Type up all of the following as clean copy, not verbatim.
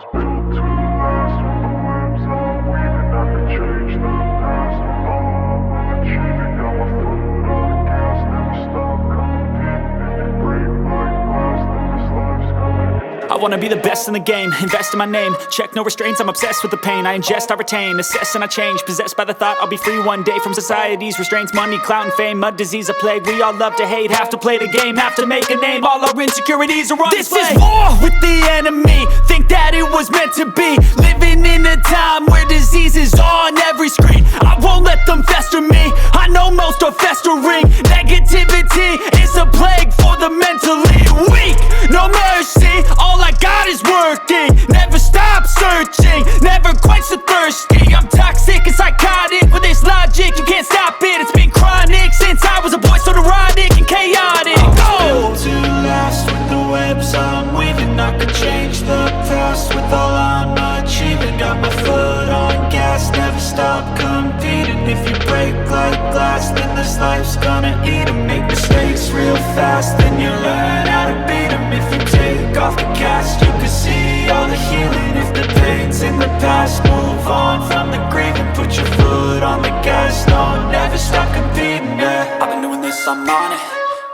was built to last. With the webs I'm weaving, I could change the past. With all I'm achieving, got my foot on the gas. Never stop competing. If you break like glass, then this life's gonna end. I wanna be the best in the game, invest in my name. Check no restraints, I'm obsessed with the pain. I ingest, I retain, assess and I change. Possessed by the thought I'll be free one day from society's restraints. Money, clout and fame, mud, disease, a plague. We all love to hate, have to play the game, have to make a name. All our insecurities are on display. This is war with the enemy, think that it was meant to be. Living in a time where disease is on every screen. I won't let them fester me, I know most are festering. Negativity is a plague for the mentally weak. No mercy, all I got is working. Never stop searching, never quite so thirsty. I'm toxic and psychotic, with this logic you can't stop it. It's been chronic since I was a boy, so neurotic and chaotic. Built to last. With the webs I'm weaving, I could change the past. With all I'm achieving, got my foot on gas. Never stop competing. If you break like glass, then this life's gonna eat 'em. Make mistakes real fast, then you learn how to beat 'em. If you take off the cast, you can see all the healing. If the pain's in the past, move on from the grave and put your foot on the gas. No, never stop competing, yeah. I've been doing this, I'm on it.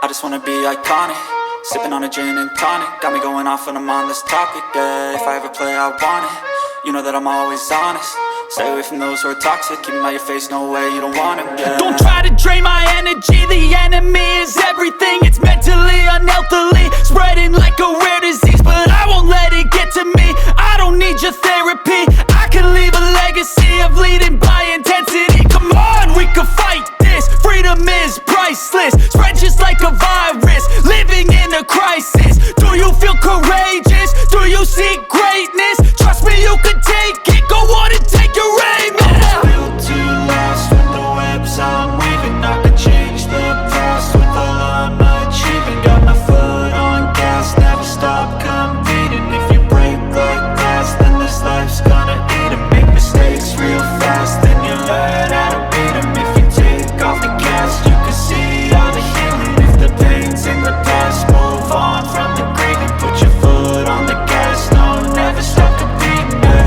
I just wanna be iconic. Sipping on a gin and tonic, got me going off when I'm on this topic, yeah. If I ever play, I want it. You know that I'm always honest. Stay away from those who are toxic. Keep 'em out your face, no way, you don't want 'em, yeah. Don't try to drain my energy. The enemy is everything. It's mentally, unhealthily, spreading like a rare disease. But I won't let it get to me. I don't need your therapy. I can leave a legacy of leading by intensity. Come on, we can fight this. Freedom is priceless. Spread just like a virus. Living in a crisis. Do you feel courageous? Do you seek greatness? Trust me, you can take it. Go on and take your aim. I was built to last. With the webs I'm weaving, I could change the past. With all I'm achieving, got my foot on gas. Never stop competing. If you break like glass, then this life's gonna eat 'em. Make mistakes real fast, then you learn how to beat 'em. If you take off the cast, you can see all the healing. If the pain's in the past, move on from the grave and put your foot on the gas. No, never stop competing, yeah.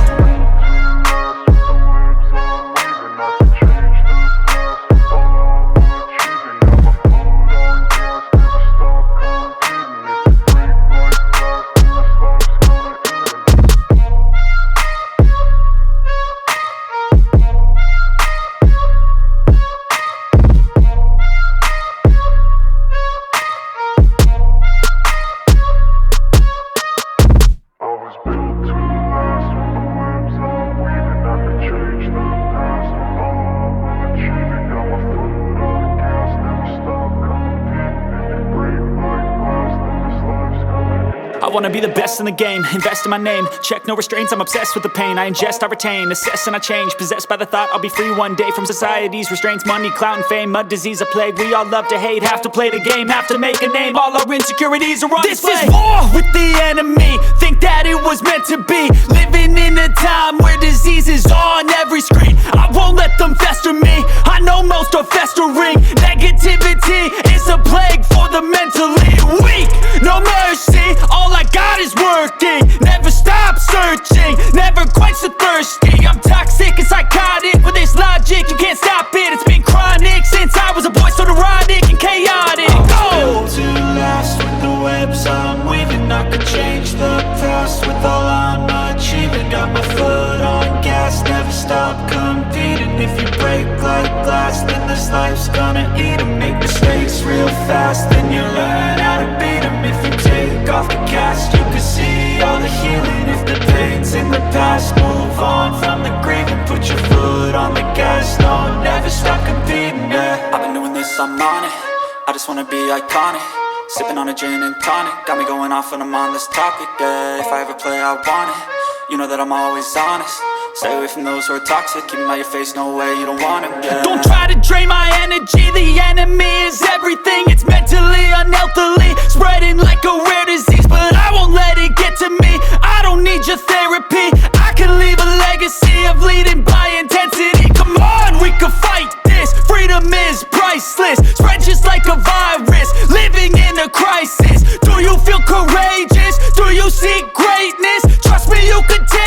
I wanna be the best in the game, invest in my name. Check no restraints, I'm obsessed with the pain. I ingest, I retain, assess and I change. Possessed by the thought I'll be free one day from society's restraints. Money, clout and fame, mud, disease, a plague. We all love to hate, have to play the game, have to make a name. All our insecurities are on display. This is war with the enemy, think that it was meant to be. Living in a time where disease is on every screen. I won't let them fester me, I know most are festering. Negativity is a plague for the mentally weak. No mercy, all I got is working. Never stop searching, never quite so thirsty. I'm toxic and psychotic, with this logic you can't stop it. It's been chronic since I was a boy, so neurotic and chaotic. Built to last. With the webs I'm weaving, I could change the past. With all I'm achieving, got my foot on gas. Never stop competing. If you break like glass, then this life's gonna eat 'em. Make mistakes real fast, then you learn how to beat 'em. If you take off the cast, you can see all the healing. If the pain's in the past, move on from the grave and put your foot on the gas. No, never stop competing, yeah. I've been doing this, I'm on it. I just wanna be iconic. Sipping on a gin and tonic, got me going off when I'm on this topic, yeah. If I ever play, I want it. You know that I'm always honest. Stay away from those who are toxic. Keep 'em out your face, no way, you don't want 'em, yeah. Don't try to drain my energy. The enemy is everything. It's mentally, unhealthily, spreading like a rare disease. But I won't let it get to me. I don't need your therapy. I can leave a legacy of leading by intensity. Come on, we can fight this. Freedom is priceless. Spread just like a virus. Living in a crisis. Do you feel courageous? Do you seek greatness? Trust me, you can take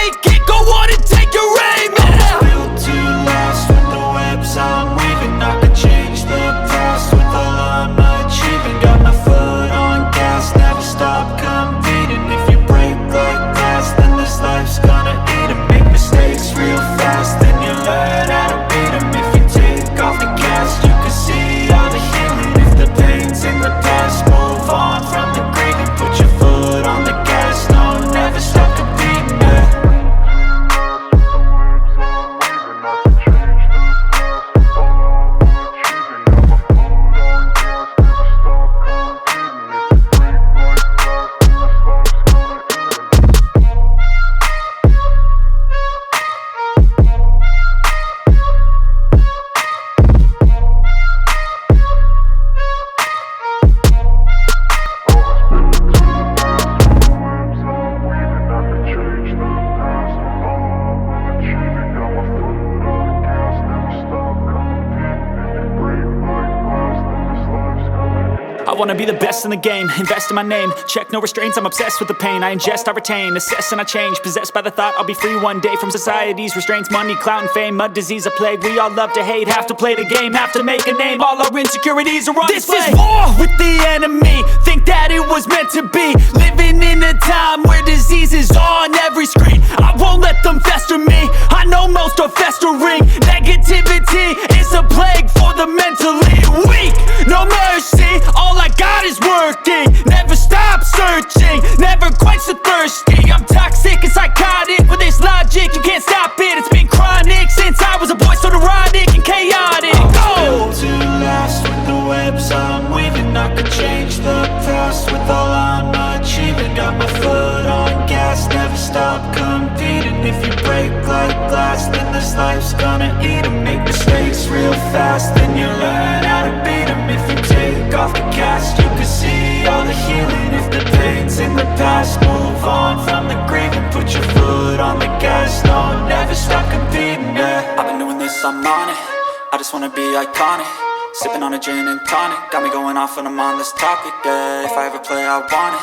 wanna be the best in the game, invest in my name, check no restraints, I'm obsessed with the pain. I ingest, I retain, assess and I change, possessed by the thought I'll be free one day from society's restraints. Money, clout and fame, mud, disease, a plague. We all love to hate, have to play the game, have to make a name. All our insecurities are on display. This is war with the enemy, think that it was meant to be. Living in a time where disease is on every screen. I won't let them fester me, I know most are festering. Negativity is a plague for the mentally weak. No mercy, all I got is working. Never stop searching, never quite so thirsty. I'm toxic and psychotic with this logic, you can't stop it. It's been chronic since I was a boy, so neurotic and chaotic. Go! To last with the webs I'm weaving, I could change the past with all I'm achieving. Got my foot on gas, never stop competing. If you break like glass, then this life's gonna eat 'em. Make mistakes real fast, then you learn how to beat 'em. If you take off the cast, you can see all the healing. If the pain's in the past, move on from the grave and put your foot on the gas. No, never stop competing, yeah. I've been doing this, I'm on it, I just wanna be iconic. Sipping on a gin and tonic, got me going off when I'm on this topic, yeah. If I ever play, I want it,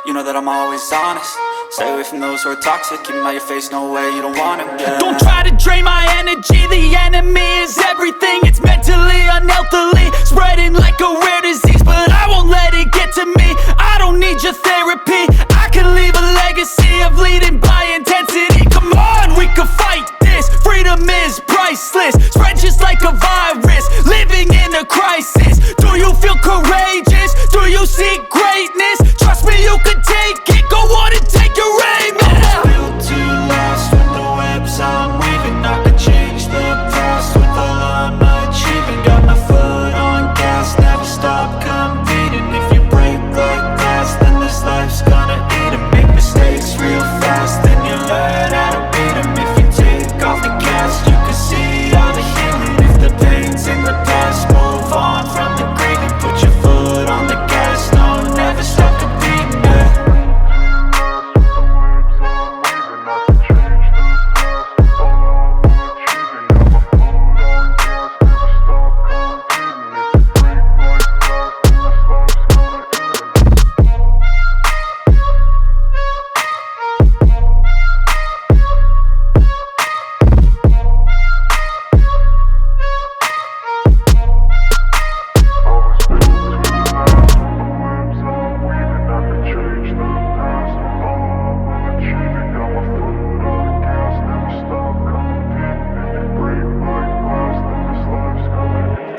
you know that I'm always honest. Stay away from those who are toxic, keep 'em out your face, no way, you don't want 'em, yeah. Don't try to drain my energy, the enemy is everything. It's mentally, unhealthily, spreading like a rare disease. But I won't let it get to me, I don't need your therapy. I can leave a legacy of leading by intensity. Come on, we can fight this, freedom is priceless. Spread just like a virus, living in a crisis. Do you feel courageous? Do you seek greatness? Trust me, you can take it, go on and take your aim, yeah. Built to last with the webs I'm weaving, I could change the past with all I'm achieving. Got my foot on gas, never stop competing. If you break like glass, then this life's gonna eat 'em. Make mistakes real fast, then you learn how to beat 'em. If you take off the cast, you can see all the healing. If the pain's in the past, move on from the grave and put your foot on the gas. No, never stop competing, yeah.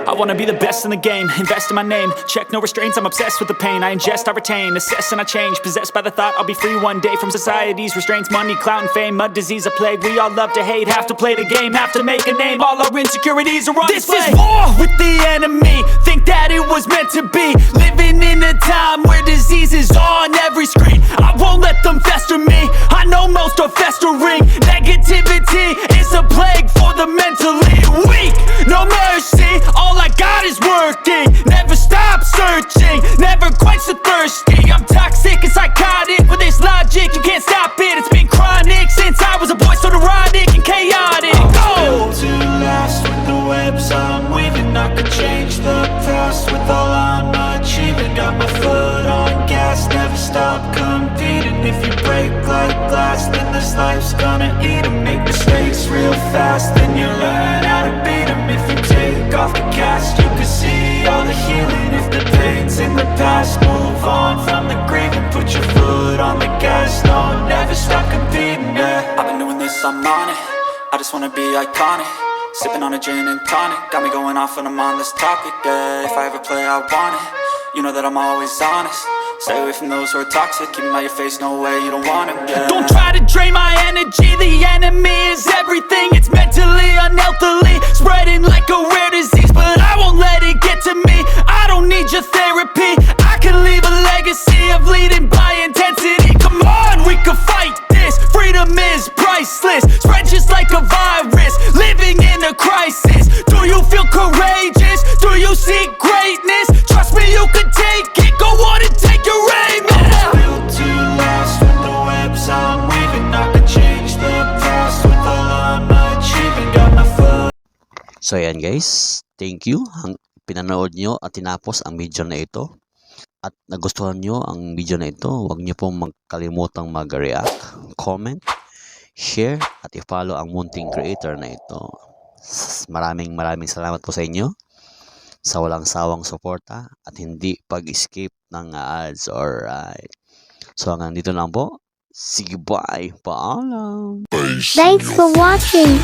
I wanna be the best in the game, invest in my name, check no restraints, I'm obsessed with the pain. I ingest, I retain, assess and I change, possessed by the thought I'll be free one day from society's restraints. Money, clout and fame, mud, disease, a plague. We all love to hate, have to play the game, have to make a name. All our insecurities are on display. This is war with the enemy, think that it was meant to be. Living in a time where disease is on every screen. I won't let them fester me, I know most are festering. Negativity is a plague for the mentally weak. No mercy, all I got is working. Never stop searching, never quite so thirsty. I'm toxic and psychotic with this logic, you can't stop it. It's been chronic since I was a boy, so neurotic and chaotic. Go! Built to last with the webs I'm weaving, I could change the past with all I'm achieving. Got my foot on gas, never stop competing. If you break like glass, then this life's gonna eat 'em. Make mistakes real fast, then you learn how to beat 'em. If you take off the cast, you can see all the healing. If the pain's in the past, move on from the grave and put your foot on the gas. No, never stop competing, yeah. I've been doing this, I'm on it, I just wanna be iconic. Sipping on a gin and tonic, got me going off when I'm on this topic, yeah. If I ever play, I want it, you know that I'm always honest. Stay away from those who are toxic, keep 'em out your face, no way, you don't want 'em, yeah. Don't try to drain my energy, the enemy is everything. It's mentally, unhealthily, spreading like a rare disease. But I won't let it get to me, I don't need your therapy. I can leave a legacy of leading by intensity. Come on, we can fight this, freedom is priceless. Spread just like a virus, living in a crisis. Do you feel courageous? Do you seek greatness? Trust me, you can take it, go on and take your aim, yeah. Built to last with the webs I'm weaving, I could change the past with all I'm achieving. Got my foot. So ayan guys, thank you. Pinanood nyo at tinapos ang video na ito. at nagustuhan nyo ang video na ito, huwag nyo pong magkalimutang mag-react, comment, share at i-follow ang munting creator na ito. Maraming salamat po sa inyo sa walang sawang suporta at hindi pag-skip ng ads. Alright. So hanggang dito lang po. Sige, bye. Paalam. Thanks for watching.